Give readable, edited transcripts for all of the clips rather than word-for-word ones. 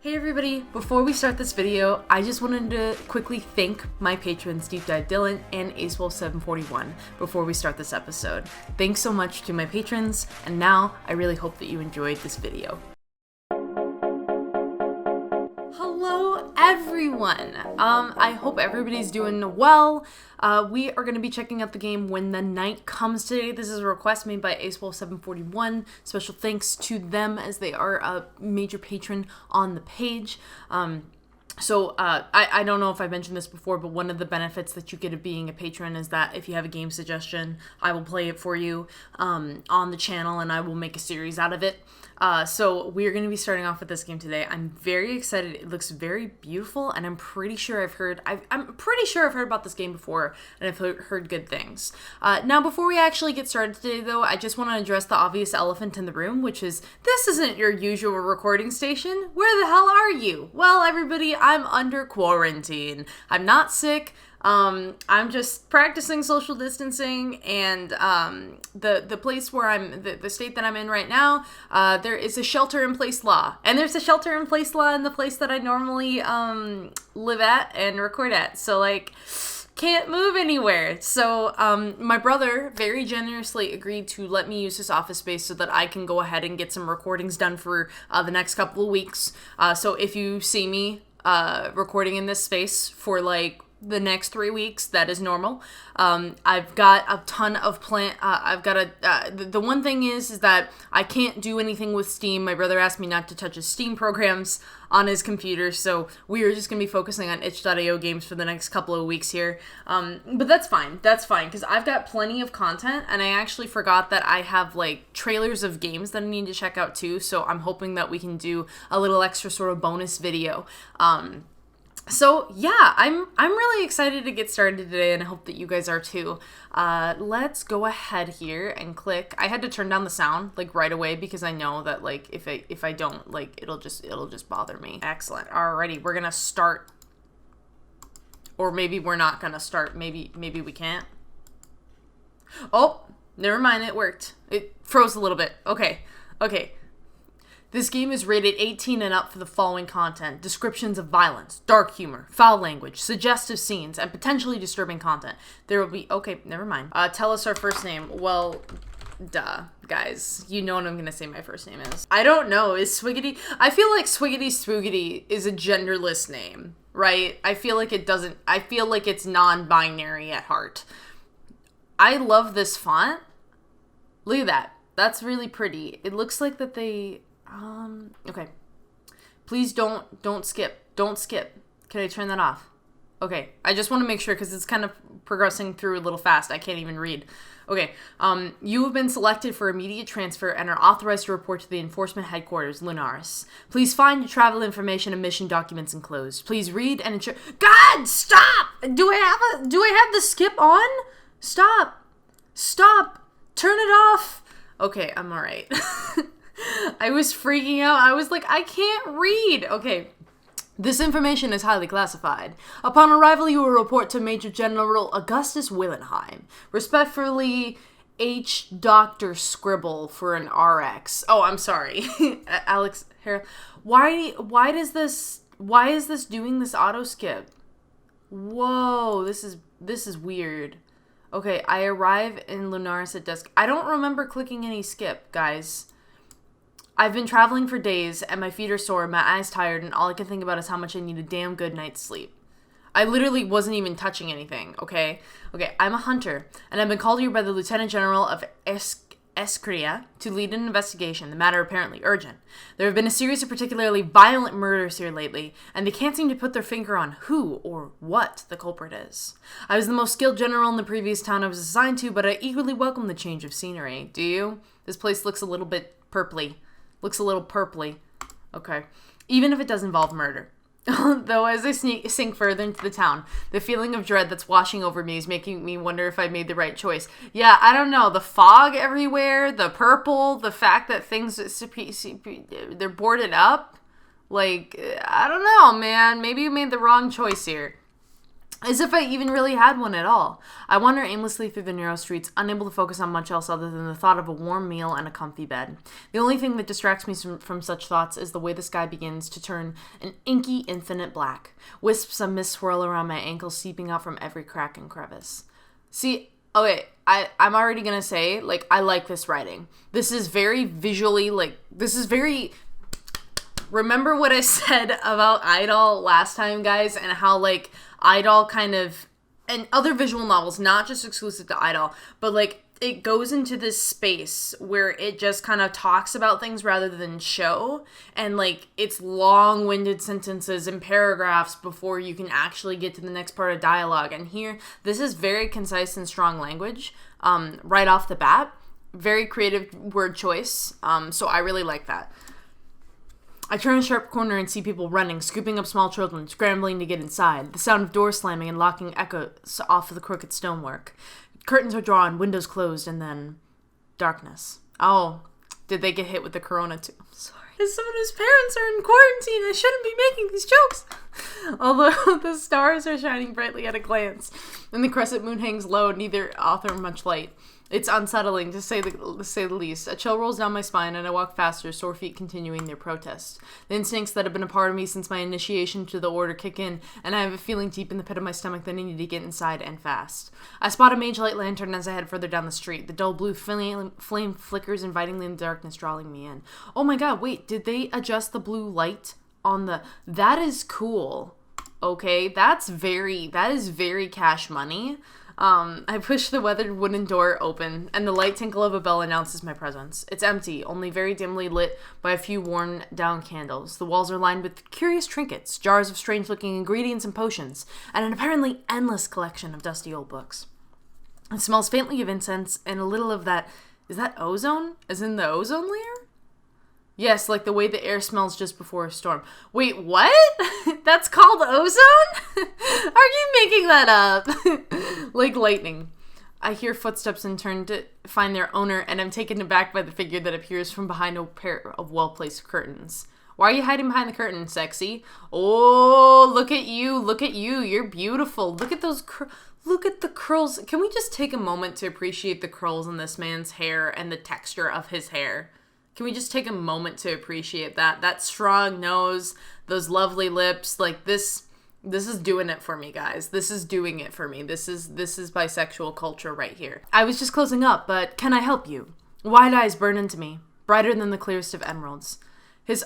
Hey everybody, before we start this video, I just wanted to quickly thank my patrons Deep Dive Dylan and AceWolf741 before we start this episode. Thanks so much to my patrons, and now I really hope that you enjoyed this video. Hello everyone! I hope everybody's doing well. We are going to be checking out the game When the Night Comes today. This is a request made by AceWolf741. Special thanks to them as they are a major patron on the page. I don't know if I mentioned this before, but one of the benefits that you get of being a patron is that if you have a game suggestion, I will play it for you on the channel and I will make a series out of it. So we're going to be starting off with this game today. I'm very excited. It looks very beautiful, and I'm pretty sure I've heard about this game before, and I've heard good things. Now, before we actually get started today, though, I just want to address the obvious elephant in the room, which is this isn't your usual recording station. Where the hell are you? Well, everybody, I'm under quarantine. I'm not sick. I'm just practicing social distancing, and the place where the state that I'm in right now, there is a shelter-in-place law. And there's a shelter-in-place law in the place that I normally live at and record at. So, can't move anywhere. So my brother very generously agreed to let me use his office space so that I can go ahead and get some recordings done for the next couple of weeks. So if you see me recording in this space for the next 3 weeks, that is normal. I've got a ton of the one thing is that I can't do anything with Steam. My brother asked me not to touch his Steam programs on his computer, so we are just going to be focusing on itch.io games for the next couple of weeks here. But that's fine, because I've got plenty of content, and I actually forgot that I have, trailers of games that I need to check out too, so I'm hoping that we can do a little extra sort of bonus video. So yeah, I'm really excited to get started today, and I hope that you guys are too. Let's go ahead here and click. I had to turn down the sound right away because I know that if I don't, it'll just bother me. Excellent. Alrighty, we're gonna start, or maybe we're not gonna start. Maybe we can't. Oh, never mind. It worked. It froze a little bit. Okay. This game is rated 18 and up for the following content: descriptions of violence, dark humor, foul language, suggestive scenes, and potentially disturbing content. There will be... Okay, never mind. Tell us our first name. Well, duh, guys. You know what I'm going to say my first name is. I don't know. Is Swiggity... I feel like Swiggity Spoogity is a genderless name, right? I feel like it doesn't... I feel like it's non-binary at heart. I love this font. Look at that. That's really pretty. It looks like that they... okay. Please don't skip. Don't skip. Can I turn that off? Okay. I just want to make sure because it's kind of progressing through a little fast. I can't even read. Okay. You have been selected for immediate transfer and are authorized to report to the enforcement headquarters, Lunaris. Please find your travel information and mission documents enclosed. Please read and ensure... God, stop! Do I have the skip on? Stop. Turn it off. Okay, I'm all right. I was freaking out. I was like, I can't read. Okay. This information is highly classified. Upon arrival, you will report to Major General Augustus Willenheim. Respectfully, H. Dr. Scribble for an RX. Oh, I'm sorry. Alex Harrell. Why is this doing this auto skip? Whoa, this is weird. Okay, I arrive in Lunaris at dusk. I don't remember clicking any skip, guys. I've been traveling for days, and my feet are sore, my eyes tired, and all I can think about is how much I need a damn good night's sleep. I literally wasn't even touching anything, okay? Okay, I'm a hunter, and I've been called here by the Lieutenant General of Escria to lead an investigation, the matter apparently urgent. There have been a series of particularly violent murders here lately, and they can't seem to put their finger on who or what the culprit is. I was the most skilled general in the previous town I was assigned to, but I eagerly welcome the change of scenery. Do you? This place looks a little bit purpley. Okay. Even if it does involve murder. Though as I sink further into the town, the feeling of dread that's washing over me is making me wonder if I made the right choice. Yeah, I don't know. The fog everywhere, the purple, the fact that things, they're boarded up. I don't know, man. Maybe you made the wrong choice here. As if I even really had one at all. I wander aimlessly through the narrow streets, unable to focus on much else other than the thought of a warm meal and a comfy bed. The only thing that distracts me from such thoughts is the way the sky begins to turn an inky, infinite black. Wisps of mist swirl around my ankles, seeping out from every crack and crevice. See, okay, I'm already gonna say, like, I like this writing. This is very visually, like, this is very... Remember what I said about Idol last time, guys, and how, like, Idol kind of, and other visual novels, not just exclusive to Idol, but, like, it goes into this space where it just kind of talks about things rather than show, and, like, it's long-winded sentences and paragraphs before you can actually get to the next part of dialogue. And here, this is very concise and strong language, right off the bat. Very creative word choice, so I really like that. I turn a sharp corner and see people running, scooping up small children, scrambling to get inside. The sound of doors slamming and locking echoes off of the crooked stonework. Curtains are drawn, windows closed, and then darkness. Oh, did they get hit with the corona too? I'm sorry. As someone whose parents are in quarantine, I shouldn't be making these jokes. Although the stars are shining brightly at a glance, and the crescent moon hangs low, neither offer much light. It's unsettling, to say the least. A chill rolls down my spine, and I walk faster, sore feet continuing their protest. The instincts that have been a part of me since my initiation to the order kick in, and I have a feeling deep in the pit of my stomach that I need to get inside, and fast. I spot a mage light lantern as I head further down the street. The dull blue flame flickers invitingly in the darkness, drawing me in. Oh my god, wait, did they adjust the blue light on the... That is cool. Okay, that is very Cash Money. I push the weathered wooden door open, and the light tinkle of a bell announces my presence. It's empty, only very dimly lit by a few worn-down candles. The walls are lined with curious trinkets, jars of strange-looking ingredients and potions, and an apparently endless collection of dusty old books. It smells faintly of incense, and a little of that... Is that ozone? As in the ozone layer? Yes, like the way the air smells just before a storm. Wait, what? That's called ozone? Are you making that up? Like lightning. I hear footsteps and turn to find their owner, and I'm taken aback by the figure that appears from behind a pair of well-placed curtains. Why are you hiding behind the curtain, sexy? Oh, look at you. Look at you. You're beautiful. Look at those look at the curls. Can we just take a moment to appreciate the curls in this man's hair and the texture of his hair? Can we just take a moment to appreciate that? That strong nose, those lovely lips, like this is doing it for me, guys. This is doing it for me. This is bisexual culture right here. I was just closing up, but can I help you? Wide eyes burn into me, brighter than the clearest of emeralds. His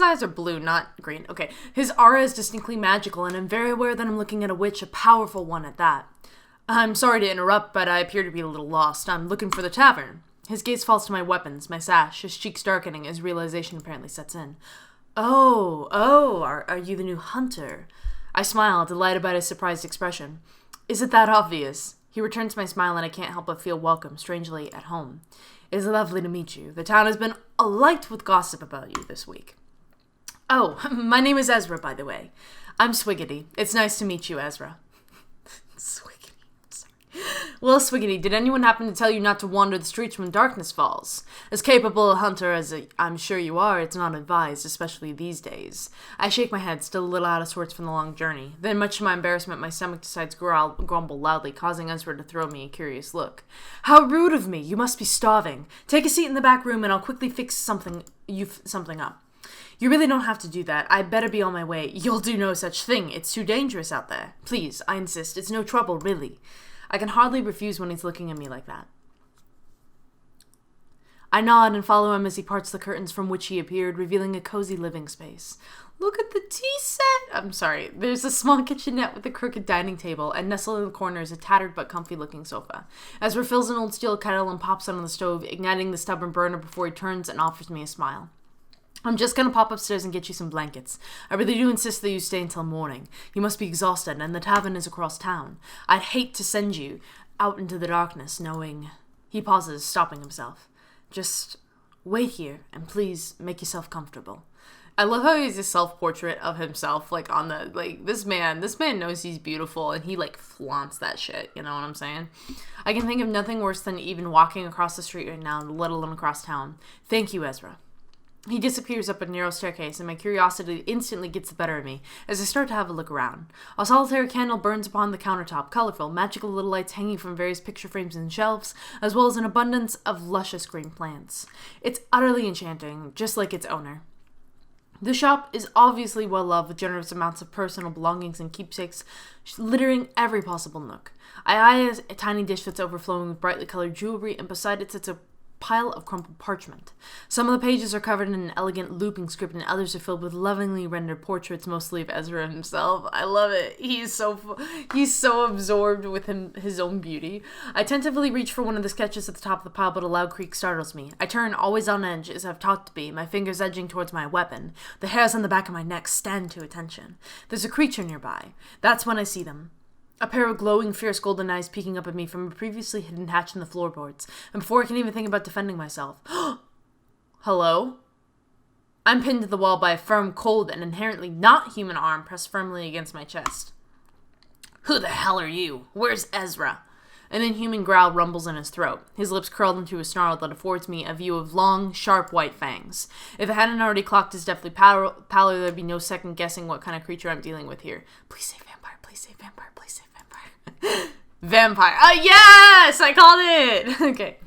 eyes are blue, not green. Okay, his aura is distinctly magical, and I'm very aware that I'm looking at a witch, a powerful one at that. I'm sorry to interrupt, but I appear to be a little lost. I'm looking for the tavern. His gaze falls to my weapons, my sash, his cheeks darkening as realization apparently sets in. Oh, are you the new hunter? I smile, delighted by his surprised expression. Is it that obvious? He returns my smile, and I can't help but feel welcome, strangely at home. It is lovely to meet you. The town has been alight with gossip about you this week. Oh, my name is Ezra, by the way. I'm Swiggity. It's nice to meet you, Ezra. Swiggity. Well, Swiggity, did anyone happen to tell you not to wander the streets when darkness falls? As capable a hunter as I'm sure you are, it's not advised, especially these days. I shake my head, still a little out of sorts from the long journey. Then, much to my embarrassment, my stomach decides to grumble loudly, causing Ezra to throw me a curious look. How rude of me! You must be starving. Take a seat in the back room, and I'll quickly fix something up. You really don't have to do that. I'd better be on my way. You'll do no such thing. It's too dangerous out there. Please, I insist. It's no trouble, really. I can hardly refuse when he's looking at me like that. I nod and follow him as he parts the curtains from which he appeared, revealing a cozy living space. Look at the tea set! I'm sorry. There's a small kitchenette with a crooked dining table, and nestled in the corner is a tattered but comfy-looking sofa. Ezra fills an old steel kettle and pops it on the stove, igniting the stubborn burner before he turns and offers me a smile. I'm just gonna pop upstairs and get you some blankets. I really do insist that you stay until morning. You must be exhausted, and the tavern is across town. I'd hate to send you out into the darkness knowing... He pauses, stopping himself. Just wait here, and please make yourself comfortable. I love how he's a self-portrait of himself, like, on the, like, this man knows he's beautiful, and he, like, flaunts that shit, you know what I'm saying? I can think of nothing worse than even walking across the street right now, let alone across town. Thank you, Ezra. He disappears up a narrow staircase, and my curiosity instantly gets the better of me as I start to have a look around. A solitary candle burns upon the countertop, colorful, magical little lights hanging from various picture frames and shelves, as well as an abundance of luscious green plants. It's utterly enchanting, just like its owner. The shop is obviously well loved, with generous amounts of personal belongings and keepsakes littering every possible nook. I eye a tiny dish that's overflowing with brightly colored jewelry, and beside it sits a pile of crumpled parchment. Some of the pages are covered in an elegant looping script, and others are filled with lovingly rendered portraits, mostly of Ezra himself. I love it. He's so absorbed with his own beauty. I tentatively reach for one of the sketches at the top of the pile, but a loud creak startles me. I turn, always on edge, as I've taught to be, my fingers edging towards my weapon. The hairs on the back of my neck stand to attention. There's a creature nearby. That's when I see them. A pair of glowing, fierce golden eyes peeking up at me from a previously hidden hatch in the floorboards, and before I can even think about defending myself. Hello? I'm pinned to the wall by a firm, cold, and inherently not human arm pressed firmly against my chest. Who the hell are you? Where's Ezra? An inhuman growl rumbles in his throat, his lips curled into a snarl that affords me a view of long, sharp white fangs. If I hadn't already clocked his deathly pallor, there'd be no second guessing what kind of creature I'm dealing with here. Please say vampire, please say vampire, please say vampire. Vampire. Yes! I called it! Okay.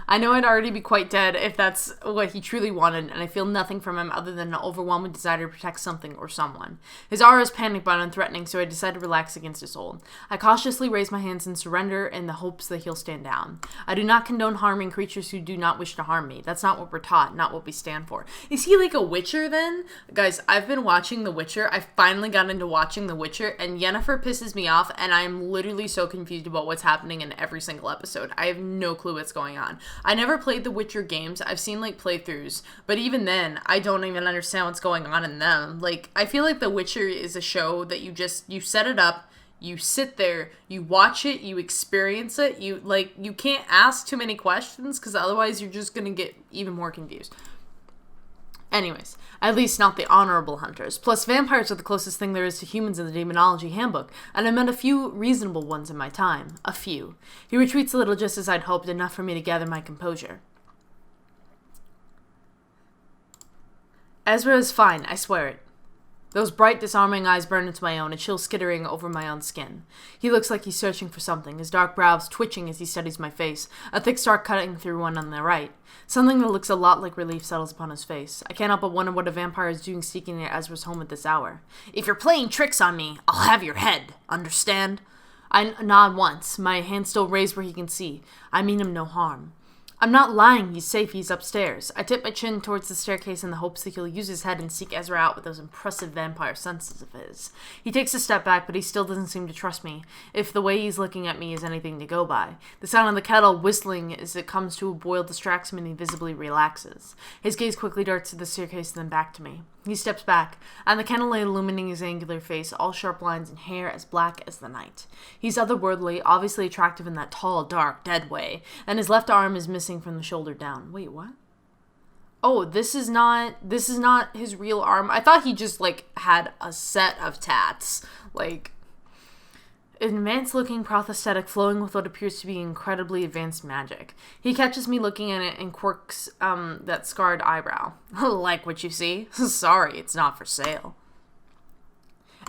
I know I'd already be quite dead if that's what he truly wanted, and I feel nothing from him other than an overwhelming desire to protect something or someone. His aura is panic but unthreatening, so I decide to relax against his hold. I cautiously raise my hands in surrender in the hopes that he'll stand down. I do not condone harming creatures who do not wish to harm me. That's not what we're taught, not what we stand for. Is he like a Witcher then? Guys, I've been watching The Witcher. I finally got into watching The Witcher, and Yennefer pisses me off, and I'm literally so confused about what's happening in every single episode. I have no clue what's going on. I never played the Witcher games. I've seen like playthroughs, but even then, I don't even understand what's going on in them. Like, I feel like The Witcher is a show that you set it up, you sit there, you watch it, you experience it, you can't ask too many questions because otherwise you're just gonna get even more confused. Anyways, at least not the honorable hunters. Plus, vampires are the closest thing there is to humans in the Demonology Handbook, and I met a few reasonable ones in my time. A few. He retreats a little just as I'd hoped, enough for me to gather my composure. Ezra is fine, I swear it. Those bright, disarming eyes burn into my own, a chill skittering over my own skin. He looks like he's searching for something, his dark brows twitching as he studies my face, a thick star cutting through one on the right. Something that looks a lot like relief settles upon his face. I can't help but wonder what a vampire is doing sneaking near Ezra's home at this hour. If you're playing tricks on me, I'll have your head. Understand? I nod once, my hand still raised where he can see. I mean him no harm. I'm not lying, he's safe, he's upstairs. I tip my chin towards the staircase in the hopes that he'll use his head and seek Ezra out with those impressive vampire senses of his. He takes a step back, but he still doesn't seem to trust me, if the way he's looking at me is anything to go by. The sound of the kettle whistling as it comes to a boil distracts him and he visibly relaxes. His gaze quickly darts to the staircase and then back to me. He steps back, and the candle light illuminating his angular face, all sharp lines and hair as black as the night. He's otherworldly, obviously attractive in that tall, dark, dead way, and his left arm is missing from the shoulder down. Wait, what? Oh, this is not his real arm. I thought he just, had a set of tats. An advanced-looking prosthetic flowing with what appears to be incredibly advanced magic. He catches me looking at it and quirks that scarred eyebrow. Like what you see? Sorry, it's not for sale.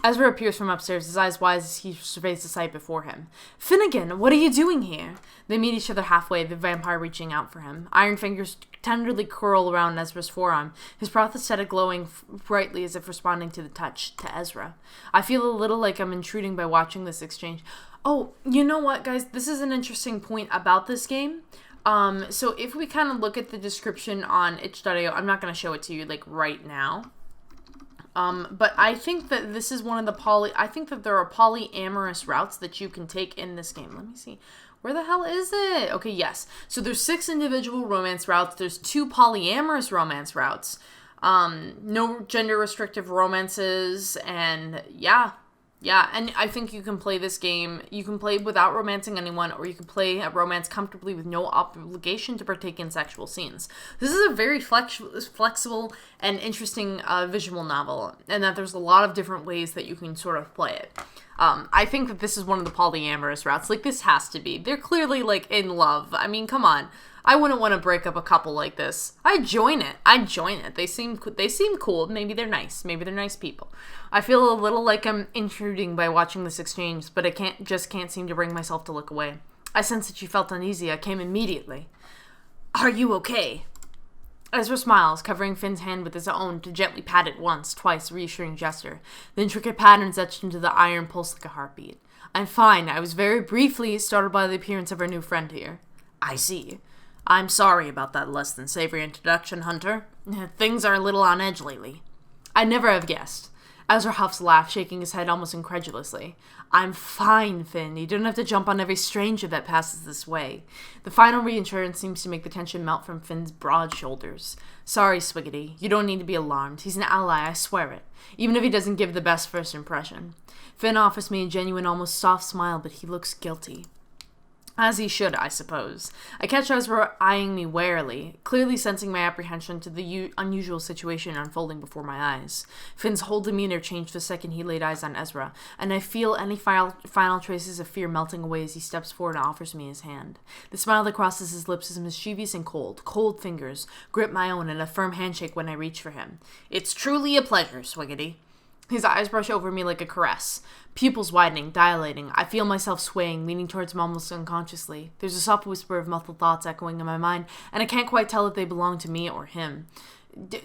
Ezra appears from upstairs, his eyes wide as he surveys the sight before him. Finnegan, what are you doing here? They meet each other halfway, the vampire reaching out for him. Iron fingers tenderly curl around Ezra's forearm, his prosthetic glowing brightly as if responding to the touch, to Ezra. I feel a little like I'm intruding by watching this exchange. Oh, you know what, guys? This is an interesting point about this game. So if we kind of look at the description on itch.io, I'm not going to show it to you, right now. But I think that this is one of the I think that there are polyamorous routes that you can take in this game. Let me see. Where the hell is it? Okay, yes. So there's 6 individual romance routes. There's 2 polyamorous romance routes. No gender restrictive romances, and yeah, and I think you can play this game, you can play without romancing anyone, or you can play a romance comfortably with no obligation to partake in sexual scenes. This is a very flexible and interesting visual novel, and that there's a lot of different ways that you can sort of play it. I think that this is one of the polyamorous routes. This has to be. They're clearly, in love. I mean, come on. I wouldn't want to break up a couple like this. I'd join it. They seem cool. Maybe they're nice. Maybe they're nice people. I feel a little like I'm intruding by watching this exchange, but I can't seem to bring myself to look away. I sensed that she felt uneasy. I came immediately. Are you okay? Ezra smiles, covering Finn's hand with his own to gently pat it once, twice, reassuring gesture. The intricate patterns etched into the iron pulse like a heartbeat. I'm fine. I was very briefly startled by the appearance of our new friend here. I see. I'm sorry about that less than savory introduction, Hunter. Things are a little on edge lately. I'd never have guessed. Ezra huffs laughed, shaking his head almost incredulously. I'm fine, Finn. You don't have to jump on every stranger that passes this way. The final reassurance seems to make the tension melt from Finn's broad shoulders. Sorry, Swiggity. You don't need to be alarmed. He's an ally, I swear it. Even if he doesn't give the best first impression. Finn offers me a genuine, almost soft smile, but he looks guilty. As he should, I suppose. I catch Ezra eyeing me warily, clearly sensing my apprehension to the unusual situation unfolding before my eyes. Finn's whole demeanor changed the second he laid eyes on Ezra, and I feel any final traces of fear melting away as he steps forward and offers me his hand. The smile that crosses his lips is mischievous and cold. Cold fingers grip my own in a firm handshake when I reach for him. It's truly a pleasure, Swiggity. His eyes brush over me like a caress. Pupils widening, dilating. I feel myself swaying, leaning towards him almost unconsciously. There's a soft whisper of muffled thoughts echoing in my mind, and I can't quite tell if they belong to me or him.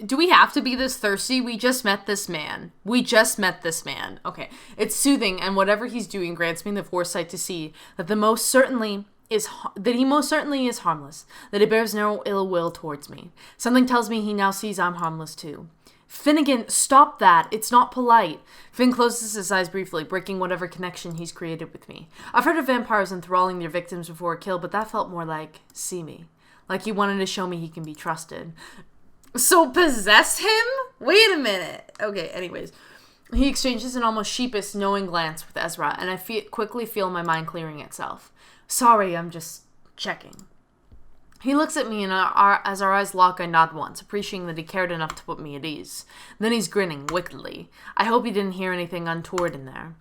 Do we have to be this thirsty? We just met this man. Okay. It's soothing, and whatever he's doing grants me the foresight to see that he most certainly is harmless, that he bears no ill will towards me. Something tells me he now sees I'm harmless too. Finnegan, stop that. It's not polite. Finn closes his eyes briefly, breaking whatever connection he's created with me. I've heard of vampires enthralling their victims before a kill, but that felt more like, see me. Like he wanted to show me he can be trusted. So possess him? Wait a minute. Okay, anyways. He exchanges an almost sheepish, knowing glance with Ezra, and I quickly feel my mind clearing itself. Sorry, I'm just checking. He looks at me, and as our eyes lock, I nod once, appreciating that he cared enough to put me at ease. Then he's grinning wickedly. I hope he didn't hear anything untoward in there.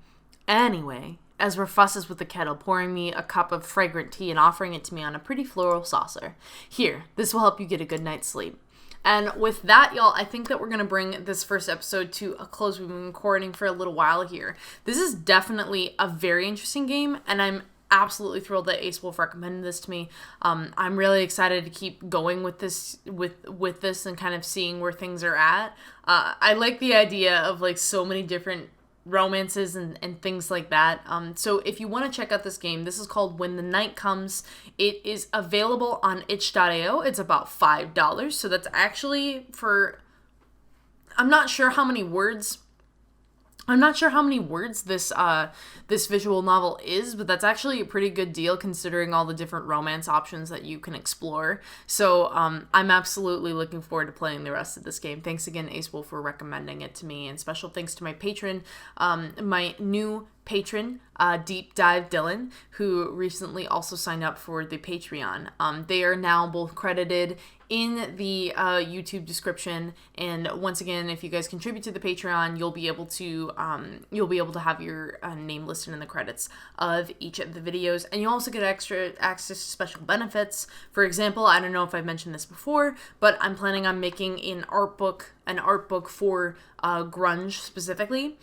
Anyway, Ezra fusses with the kettle, pouring me a cup of fragrant tea and offering it to me on a pretty floral saucer. Here, this will help you get a good night's sleep. And with that, y'all, I think that we're going to bring this first episode to a close. We've been recording for a little while here. This is definitely a very interesting game, and I'm absolutely thrilled that Ace Wolf recommended this to me. I'm really excited to keep going with this with this and kind of seeing where things are at. I like the idea of like so many different romances and things like that. So if you want to check out this game, this is called When the Night Comes. It is available on itch.io. It's about $5. So that's actually for, I'm not sure how many words this visual novel is, but that's actually a pretty good deal considering all the different romance options that you can explore. So I'm absolutely looking forward to playing the rest of this game. Thanks again, Ace Wolf, for recommending it to me, and special thanks to my patron, my new patron, Deep Dive Dylan, who recently also signed up for the Patreon. They are now both credited in the YouTube description, and once again, if you guys contribute to the Patreon, you'll be able to have your name listed in the credits of each of the videos, and you also get extra access to special benefits. For example, I don't know if I've mentioned this before, but I'm planning on making an art book for grunge specifically,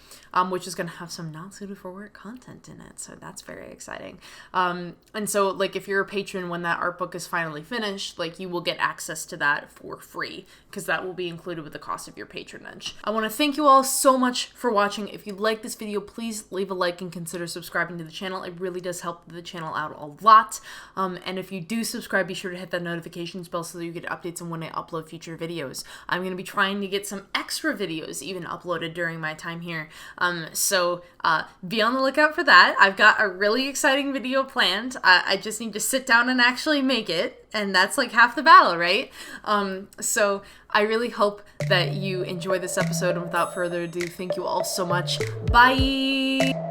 which is going to have some not suited for work content in it, so that's very exciting. And so, like, if you're a patron when that art book is finally finished, like, you will get access to that for free, because that will be included with the cost of your patronage. I want to thank you all so much for watching. If you like this video, please leave a like and consider subscribing to the channel. It really does help the channel out a lot. And if you do subscribe, be sure to hit that notifications bell so that you get updates on when I upload future videos. I'm going to be trying to get some extra videos even uploaded during my time here. So be on the lookout for that. I've got a really exciting video planned. I just need to sit down and actually make it, and that's like half the battle, right? So I really hope that you enjoy this episode, and without further ado, thank you all so much. Bye!